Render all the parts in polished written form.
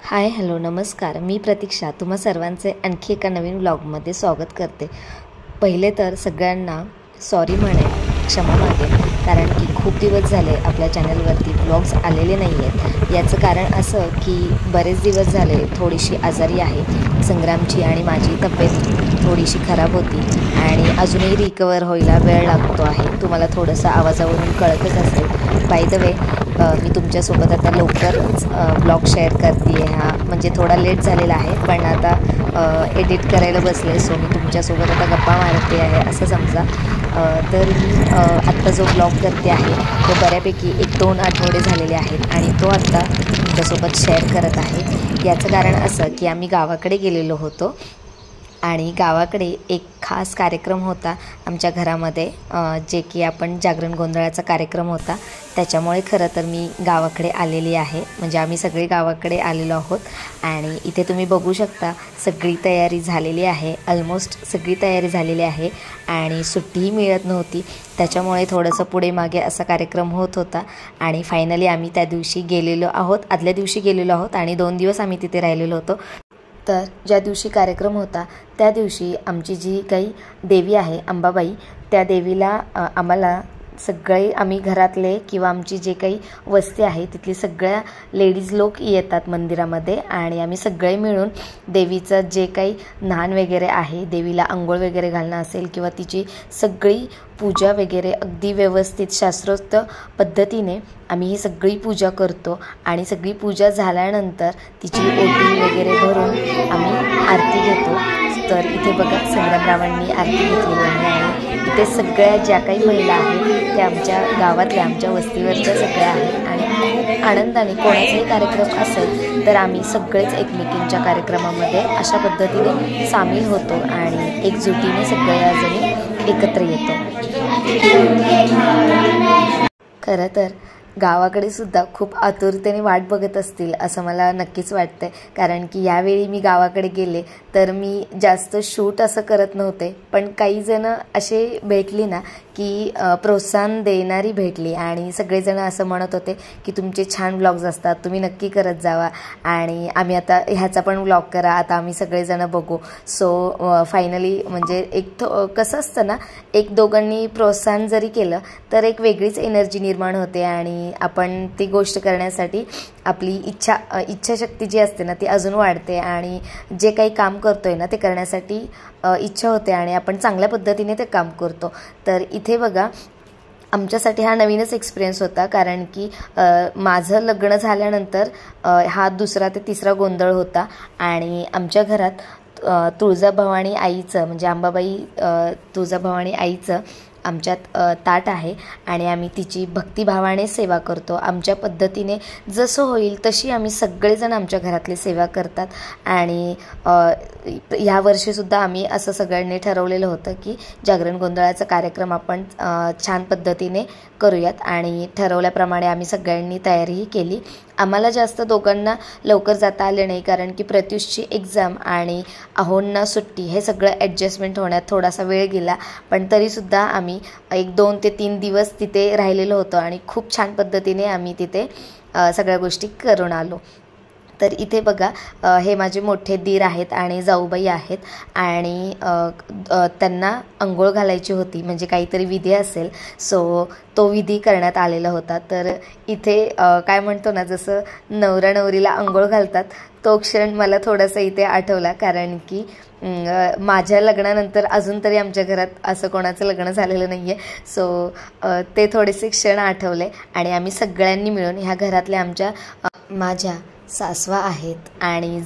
Hi hello नमस्कार, मी प्रतीक्षा तुम्हा सर्वांचे आणखी एका नवीन व्लॉगमध्ये स्वागत करते। पहिले तर सगळ्यांना सॉरी म्हणेन, क्षमा मागेन, कारण की खूप दिवस झाले आपल्या चॅनलवरती व्लॉग्स आलेले नाही आहेत। याचं कारण असं की बरेच दिवस झाले थोडीशी आजारी आहे। संग्रामची आणि माझी तब्येत थोडीशी खराब होती आणि अजूनही रिकवर व्हायला वेळ लागतो आहे। तुम्हाला थोडंसं आवाजावरून कळतच असेल। बाय द वे मी तुमच्यासोबत आता लवकरच ब्लॉग शेअर करते आहे। म्हणजे थोडा लेट झालेला आहे, पण आता एडिट करायला बसले, सो मी तुमच्यासोबत आता गप्पा मारते आहे असं समजा। तर मी आत्ता जो ब्लॉग करते आहे तो बऱ्यापैकी 1-2 आठवडे झालेले आहेत आणि तो आत्ता तुमच्यासोबत शेअर करत आहे। याचं कारण असं की आम्ही गावाकडे गेलेलो होतो आणि गावाकडे एक खास कार्यक्रम होता आमच्या घरामध्ये, जे की आपण जागरण गोंधळाचा कार्यक्रम होता, त्याच्यामुळे खरं तर मी गावाकडे आलेली आहे। म्हणजे आम्ही सगळे गावाकडे आलेलो आहोत आणि इथे तुम्ही बघू शकता सगळी तयारी झालेली आहे, ऑलमोस्ट सगळी तयारी झालेली आहे आणि सुट्टीही मिळत नव्हती, त्याच्यामुळे थोडंसं पुढे मागे असा कार्यक्रम होत होता। आणि फायनली आम्ही त्या दिवशी गेलेलो आहोत, आदल्या दिवशी गेलेलो आहोत आणि 2 दिवस आम्ही तिथे राहिलेलो होतो। तर ज्या दिवशी कार्यक्रम होता त्या दिवशी आमची जी काही देवी आहे अंबाबाई, त्या देवीला आम्हाला सगळे आम्ही घरातले किंवा आमची जे काही वस्ती आहे तिथली सगळ्या लेडीज लोक येतात मंदिरामध्ये आणि आम्ही सगळे मिळून देवीचं जे काही न्हाण वगैरे आहे, देवीला अंघोळ वगैरे घालणं असेल किंवा तिची सगळी पूजा वगैरे अगदी व्यवस्थित शास्त्रोक्त पद्धतीने आम्ही ही सगळी पूजा करतो आणि सगळी पूजा झाल्यानंतर तिची ओटी वगैरे भरून आम्ही आरती घेतो। तर इथे बघा संग्रामरावांनी आरती घेतलेली आहे आणि इथे सगळ्या ज्या काही महिला आहेत त्या आमच्या गावातल्या आमच्या वस्तीवरच्या सगळ्या आहेत आणि खूप आनंदाने कोणाचाही कार्यक्रम असेल तर आम्ही सगळेच एकमेकींच्या कार्यक्रमामध्ये अशा पद्धतीने सामील होतो आणि एकजुटीने सगळ्याजणी एकत्र येतो। खरं तर गावाकडे सुद्धा खूप आतुरतेने वाट बघत असतील असं मला नक्कीच वाटतंय, कारण की यावेळी मी गावाकडे गेले तर मी जास्त शूट असं करत नव्हते, पण काही जण असे भेटली ना की प्रोत्साहन देणारी भेटली आणि सगळेजण असं म्हणत होते की तुमचे छान व्लॉग्स असतात, तुम्ही नक्की करत जावा आणि आम्ही आता ह्याचा पण व्लॉग करा, आता आम्ही सगळेजण बघू। सो फायनली म्हणजे एक कसं असतं ना, एक दोघांनी प्रोत्साहन जरी केलं तर एक वेगळीच एनर्जी निर्माण होते आणि आपण ती गोष्ट करण्यासाठी आपली इच्छाशक्ती जी असते ना ती अजून वाढते आणि जे काही काम करतोय ना ते करण्यासाठी इच्छा होते आणि आपण चांगल्या पद्धतीने ते काम करतो। तर इथे बघा आमच्यासाठी हा नवीनच एक्सपिरियन्स होता, कारण की माझं लग्न झाल्यानंतर हा 2रा ते 3रा गोंधळ होता आणि आमच्या घरात तुळजाभवानी आईचं म्हणजे अंबाबाई तुळजाभवानी आईचं आमच्यात ताट आहे आणि आम्ही तिची भक्तिभावाने सेवा करतो। आमच्या पद्धतीने जसं होईल तशी आम्ही सगळेजण आमच्या घरातली सेवा करतात आणि ह्या वर्षीसुद्धा आम्ही असं सगळ्यांनी ठरवलेलं होतं की जागरण गोंधळाचा कार्यक्रम आपण छान पद्धतीने करूयात आणि ठरवल्याप्रमाणे आम्ही सगळ्यांनी तयारीही केली। आम्हाला जास्त दोघांना लवकर जाता आले नाही, कारण की प्रत्युषची एक्झाम आणि अहोंना सुट्टी हे सगळं ॲडजस्टमेंट होण्यात थोडासा वेळ गेला, पण तरीसुद्धा आम्ही 1-2 ते 3 दिवस तिथे राहिलेलो होतो आणि खूप छान पद्धतीने आम्ही तिथे सगळ्या गोष्टी करून आलो। तर इथे बघा हे माझे मोठे दीर आहेत आणि जाऊबाई आहेत आणि त्यांना अंघोळ घालायची होती, म्हणजे काहीतरी विधी असेल, सो तो विधी करण्यात आलेला होता। तर इथे काय म्हणतो ना, जसं नवरा नवरीला अंघोळ घालतात तो क्षण मला थोडासा इथे आठवला, कारण की माझ्या लग्नानंतर अजून तरी आमच्या घरात असं कोणाचं लग्न झालेलं नाही आहे। सो ते थोडेसे क्षण आठवले आणि आम्ही सगळ्यांनी मिळून ह्या घरातल्या आमच्या माझ्या सासवा आहेत आणि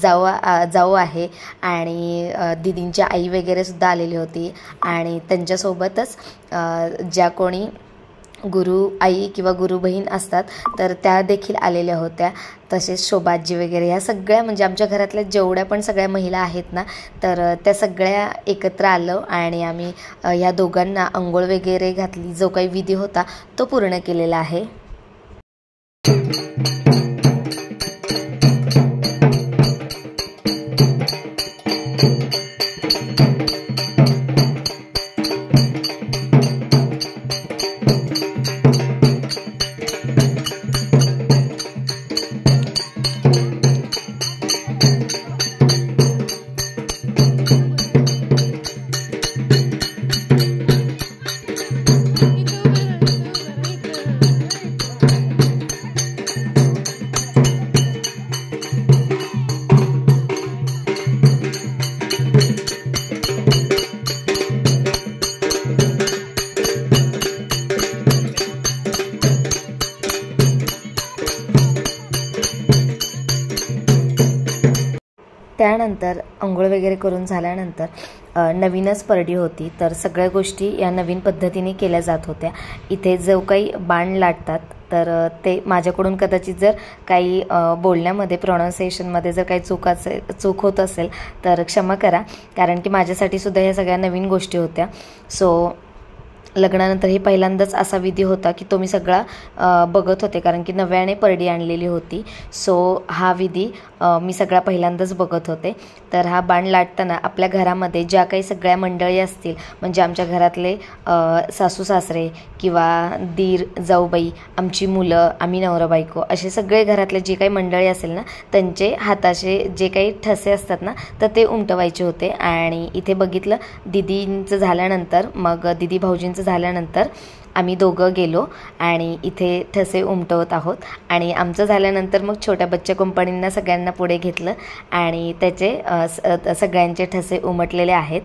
जाऊ आहे आणि दीदींची आई वगैरे सुद्धा आलेली होती आणि त्यांच्यासोबतच ज्या कोणी गुरु आई किंवा गुरु बहीण असतात तर त्या देखील आलेल्या होत्या, तसेच शोभाजी वगैरे ह्या सगळ्या म्हणजे आमच्या घरातल्या जेवढ्या पण सगळ्या महिला आहेत ना तर त्या सगळ्या एकत्र आलो आणि आम्ही ह्या दोघांना अंघोळ वगैरे घातली, जो काही विधी होता तो पूर्ण केलेला आहे। त्यानंतर अंघोळ वगैरे करून झाल्यानंतर नवीनच परडी होती, तर सगळ्या गोष्टी या नवीन पद्धतीने केल्या जात होत्या. इथे जो काही बाण लाटतात तर ते माझ्याकडून कदाचित जर काही बोलण्यामध्ये प्रोनाऊन्सिएशनमध्ये जर काही चूक होत असेल तर क्षमा करा, कारण की माझ्यासाठी सुद्धा ह्या सगळ्या नवीन गोष्टी होत्या. सो लग्नानंतर हे पहिल्यांदाच असा विधी होता की तो मी सगळा बघत होते, कारण की नव्याने परडी आणलेली होती. सो हा विधी मी सगळा पहिल्यांदाच बघत होते. तर हा बाण लाटताना आपल्या घरामध्ये ज्या काही सगळ्या मंडळी असतील, म्हणजे आमच्या घरातले सासू सासरे किंवा दीर जाऊबाई, आमची मुलं, आम्ही नवरा बायको, असे सगळे घरातले जे काही मंडळी असेल ना, त्यांचे हाताचे जे काही ठसे असतात ना, तर ते उमटवायचे होते. आणि इथे बघितलं दिदींचं झाल्यानंतर, मग दिदी भाऊजींचं झाल्यानंतर आम्ही दोघं गेलो आणि इथे ठसे उमटवत आहोत. आणि आमचं झाल्यानंतर मग छोट्या बच्चा कंपनींना सगळ्यांना पुढे घेतलं आणि त्याचे सगळ्यांचे ठसे उमटलेले आहेत.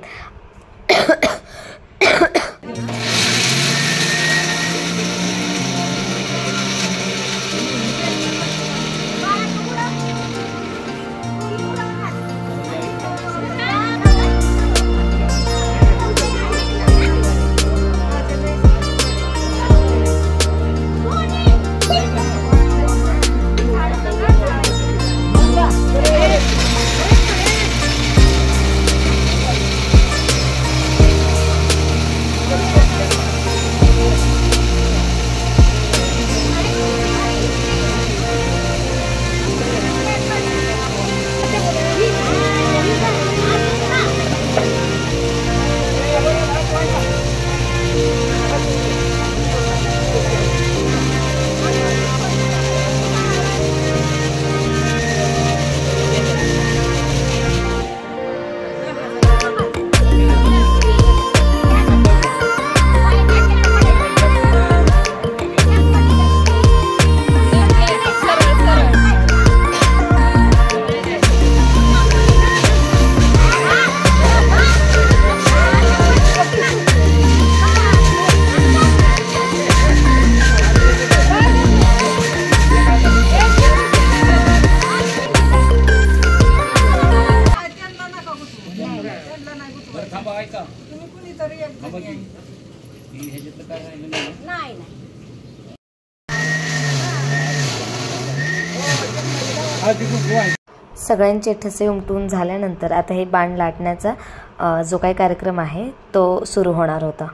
सगळ्यांचे ठसे उमटून झाल्यानंतर आता हे बाण लाटण्याचा जो काही कार्यक्रम आहे तो सुरू होणार होता.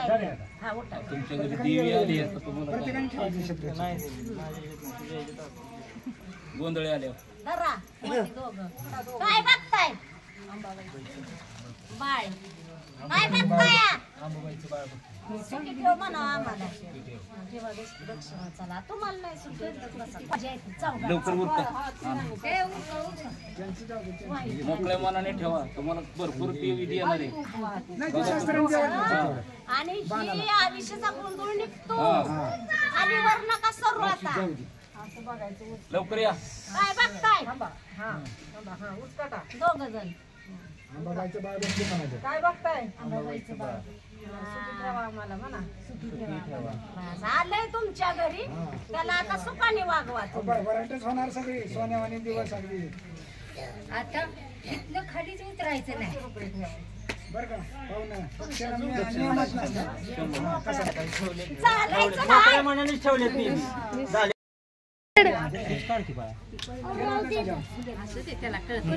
तुमच्या घरी देवी आली आहे तर तुम्हाला गोंधळे आले काय बघताय बाळ काय बघताय सुट्टी ठेव म्हणा आम्हाला चला तुम्हाला नाही सुट्टी लवकर उरका मोकळ्या मनाने ठेवा तुम्हाला भरपूर देवी येणार आहे आणि ही आयुष्याचा गोंधळ निघतो आणि वर्ण का सर्व आता लवकर या काय बघताय दोघ जण काय बघताय आलंय तुमच्या घरी त्याला आता सुखाने वागवा होणार सगळी सोन्यावानी दिवस अगदी आता इथलं खालीच उतरायचं नाही बरं का पाहू ना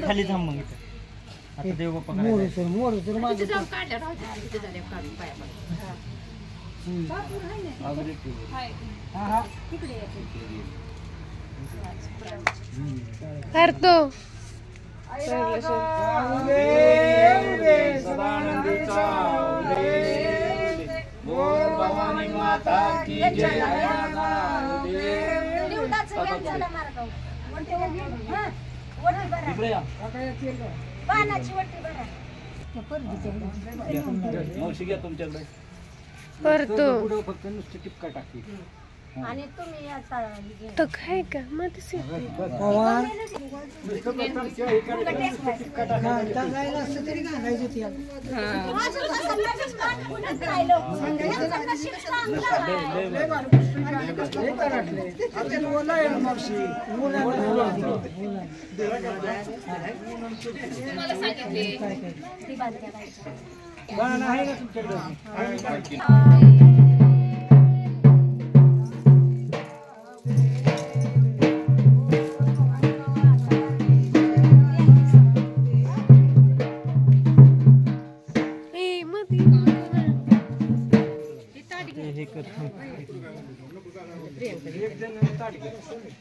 खाली थांब मग आता देव बाप्पा करतो भवानी माता की जय मावशी घ्या तुमच्याकडे करतो फक्त नुसती टिपका टाकली आणि तुम्ही आता तो काय का मग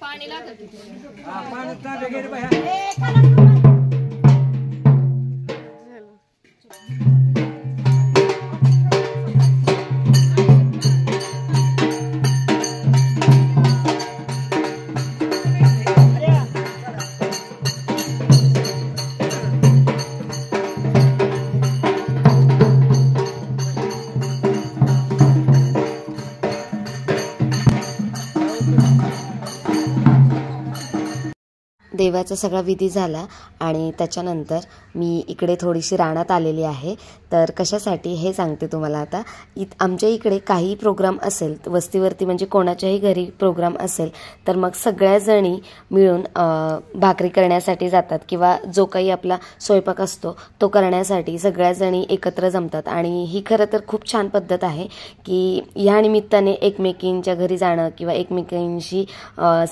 पाणी लागत देवाचा सगळा विधी झाला आणि त्याच्यानंतर मी इकडे थोडीशी रानात आलेली आहे. तर कशासाठी हे सांगते तुम्हाला आता. आमच्या इकडे काही प्रोग्राम असेल वस्तीवरती म्हणजे कोणाच्याही घरी प्रोग्राम असेल तर मग सगळ्या जणी मिळून भाकरी करण्यासाठी जातात किंवा जो काही आपला स्वयंपाक असतो तो करण्यासाठी सगळ्या जणी एकत्र जमतात. आणि ही खरं तर खूप छान पद्धत आहे की ह्या निमित्ताने एकमेकींच्या घरी जाणं किंवा एकमेकांशी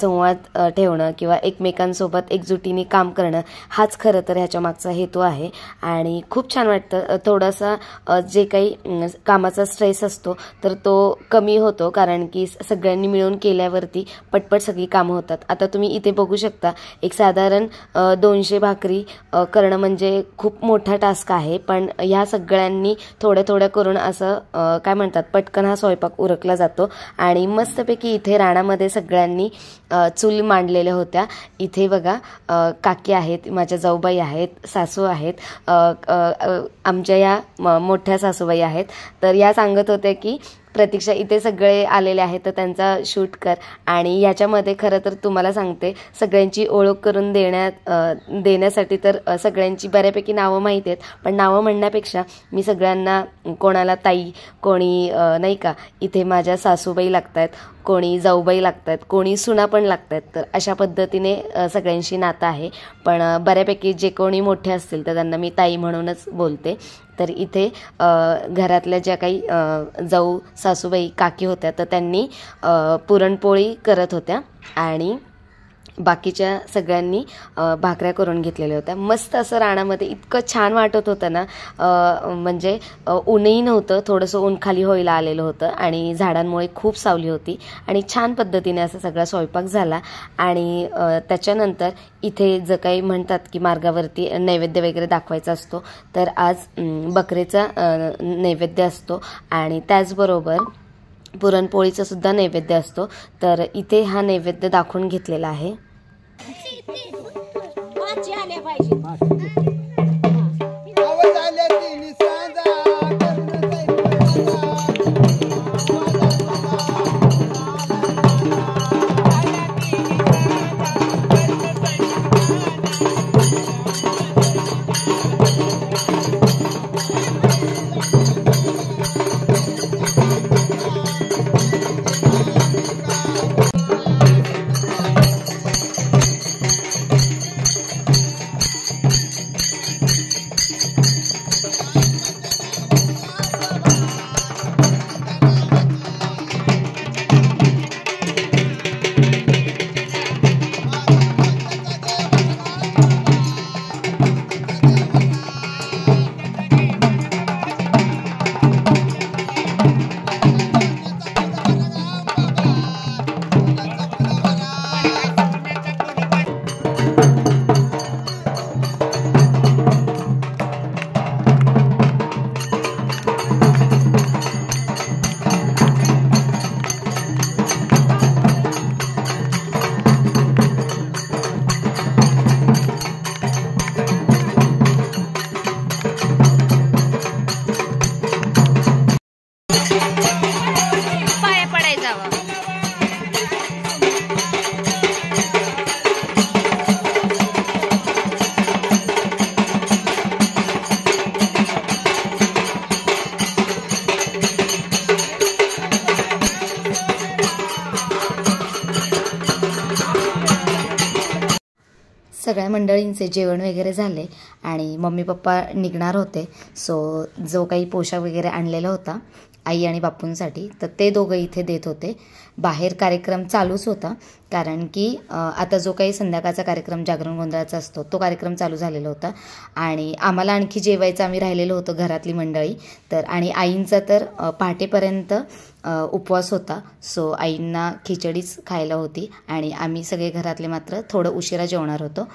संवाद ठेवणं किंवा एकमेकांसोबत एकजुटीने काम करणं हाच खरं तर ह्याच्या मागचा हेतू आहे. आणि खूप छान वाटतं. थोडासा जे काही कामाचा स्ट्रेस असतो तर तो कमी होतो कारण की सगळ्यांनी मिळून केल्यावरती पटपट सगळी कामं होतात. आता तुम्ही इथे बघू शकता एक साधारण 200 भाकरी करणं म्हणजे खूप मोठा टास्क आहे. पण ह्या सगळ्यांनी थोड्या थोड्या करून असं काय म्हणतात पटकन हा स्वयंपाक उरकला जातो. आणि मस्तपैकी इथे राणामध्ये सगळ्यांनी चूल मांडलेल्या होत्या. इथे बघा काकी आहेत, माझ्या जाऊबाई आहेत, सासू आहेत, आमच्या या मोठ्या सासूबाई आहेत. तर या सांगत होत्या की प्रतीक्षा इथे सगळे आलेले आहेत तर त्यांचा शूट कर. आणि याच्यामध्ये खरं तर तुम्हाला सांगते सगळ्यांची ओळख करून देण्यासाठी तर सगळ्यांची बऱ्यापैकी नावं माहिती आहेत. पण नावं म्हणण्यापेक्षा मी सगळ्यांना कोणाला ताई, कोणी नाही का इथे माझ्या सासूबाई लागत आहेत, कोणी जाऊबाई लागत आहेत, कोणी सुना पण लागत आहेत. तर अशा पद्धतीने सगळ्यांशी नातं आहे. पण बऱ्यापैकी जे कोणी मोठे असतील तर त्यांना मी ताई म्हणूनच बोलते. तर इथे घरातल्या ज्या काही जाऊ सासूबाई काकी होत्या तर त्यांनी पुरणपोळी करत होत्या. आणि बाकीच्या सगळ्यांनी भाकऱ्या करून घेतलेल्या होत्या. मस्त असं रानामध्ये इतकं छान वाटत होतं ना, म्हणजे ऊनही नव्हतं, थोडंसं ऊन खाली व्हायला आलेलं होतं आणि झाडांमुळे खूप सावली होती आणि छान पद्धतीने असा सगळा स्वयंपाक झाला. आणि त्याच्यानंतर इथे जर काही म्हणतात की मार्गावरती नैवेद्य वगैरे दाखवायचा असतो, तर आज बकरीचा नैवेद्य असतो आणि त्याचबरोबर पुरणपोळीचा सुद्धा नैवेद्य असतो. तर इथे हा नैवेद्य दाखवून घेतलेला आहे. आल्या पाहिजे. सगळ्या मंडळींचे जेवण वगैरे झाले आणि मम्मी पप्पा निघणार होते. सो जो काही पोशाख वगैरे आणलेला होता आई आणि बापूंसाठी, तर ते दोघं इथे देत होते. बाहेर कार्यक्रम चालूच होता, कारण की आता जो काही संध्याकाळचा कार्यक्रम जागरण गोंधळाचा असतो तो कार्यक्रम चालू झालेला होता आणि आम्हाला आणखी जेवायचं आम्ही राहिलेलो होतो घरातली मंडळी. तर आणि आईंचा तर पहाटेपर्यंत उपवास होता. सो आईंना खिचडीच खायला होती आणि आम्ही सगळे घरातले मात्र थोडं उशिरा जेवणार होतो.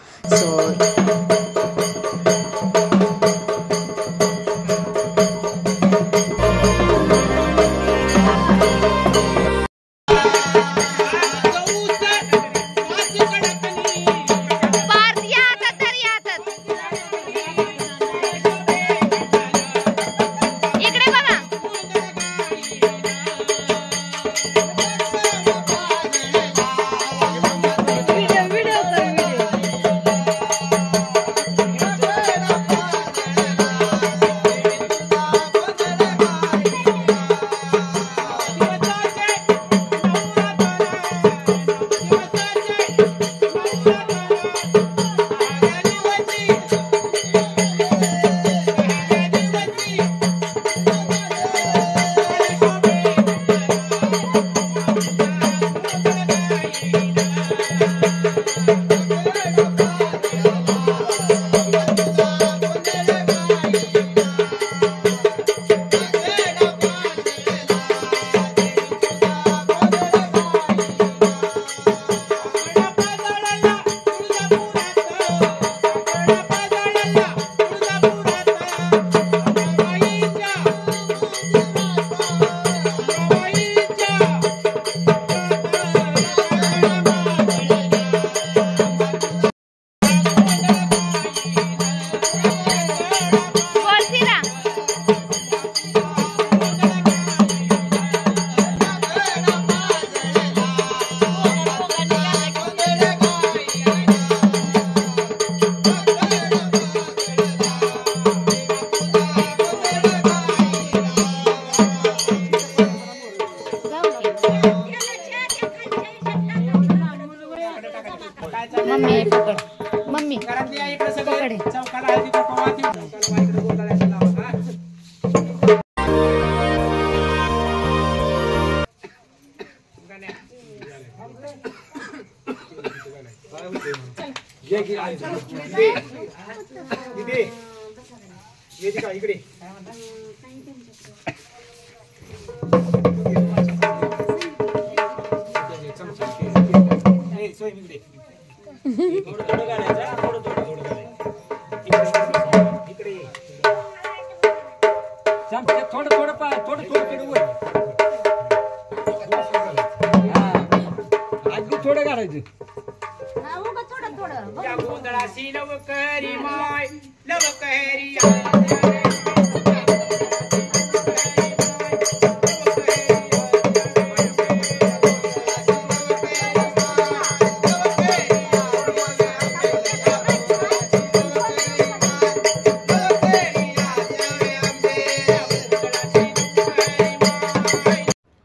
इकडे थोडं घालायचं. हा, उगा थोडं थोडं या गोंधळाशी लवकरी माय लवकरी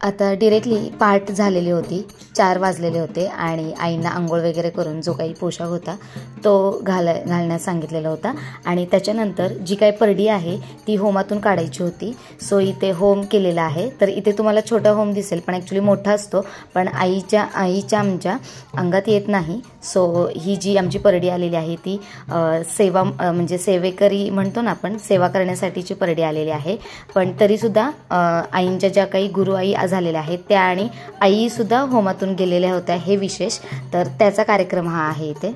आता डिरेक्टली पाठ झालेली होती, 4 वाजलेले होते आणि आईंना आंघोळ वगैरे करून जो काही पोशाख होता तो घालण्यास सांगितलेला होता. आणि त्याच्यानंतर जी काही परडी आहे ती होमातून काढायची होती. सो इथे होम केलेला आहे. तर इथे तुम्हाला छोटा होम दिसेल पण ॲक्च्युली मोठा असतो, पण आईच्या आमच्या अंगात येत नाही. सो ही जी आमची परडी आलेली आहे ती सेवा म्हणजे सेवेकरी म्हणतो ना आपण, सेवा करण्यासाठीची परडी आलेली आहे. पण तरीसुद्धा आईंच्या ज्या काही गुरु आई झालेल्या आहेत त्या आणि आईसुद्धा होमातून गेलेल्या होत्या, हे विशेष. तर त्याचा कार्यक्रम हा आहे इथे.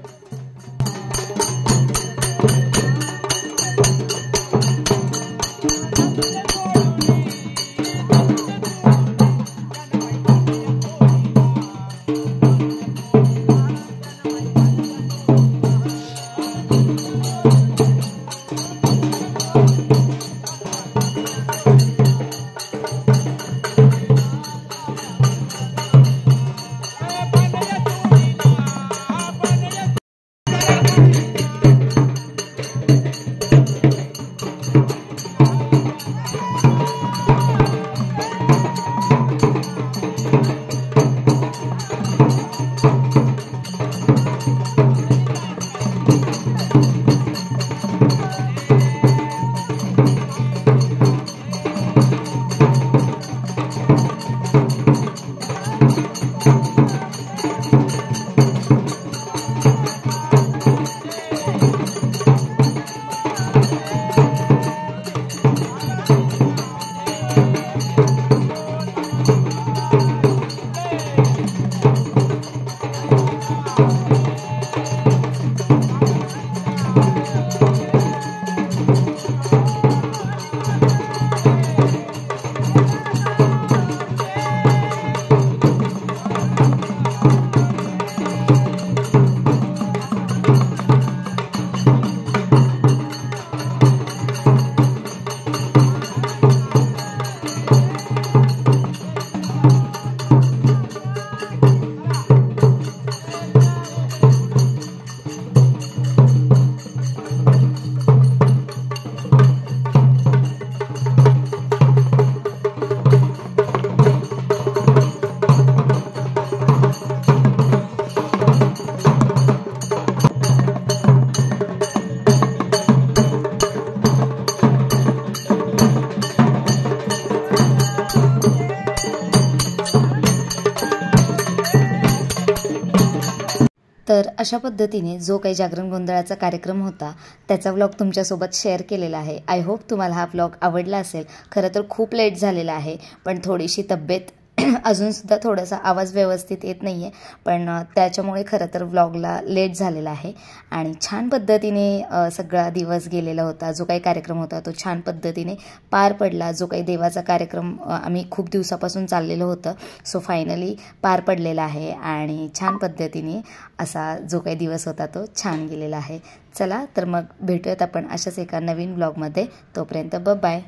तर अशा पद्धतीने जो काही जागरण गोंधळाचा कार्यक्रम होता त्याचा व्लॉग तुमच्यासोबत शेअर केलेला आहे. आय होप तुम्हाला हा व्लॉग आवडला असेल. खरं तर खूप लेट झालेला आहे, पण थोडीशी तब्येत अजूनसुद्धा थोडासा आवाज व्यवस्थित येत नाही आहे, पण त्याच्यामुळे खरं तर व्लॉगला लेट झालेला आहे. आणि छान पद्धतीने सगळा दिवस गेलेला होता. जो काही कार्यक्रम होता तो छान पद्धतीने पार पडला. जो काही देवाचा कार्यक्रम आम्ही खूप दिवसापासून चाललेलं होतं, सो फायनली पार पडलेला आहे. आणि छान पद्धतीने असा जो काही दिवस होता तो छान गेलेला आहे. चला तर मग भेटूयात आपण अशाच एका नवीन व्लॉगमध्ये. तोपर्यंत बाय.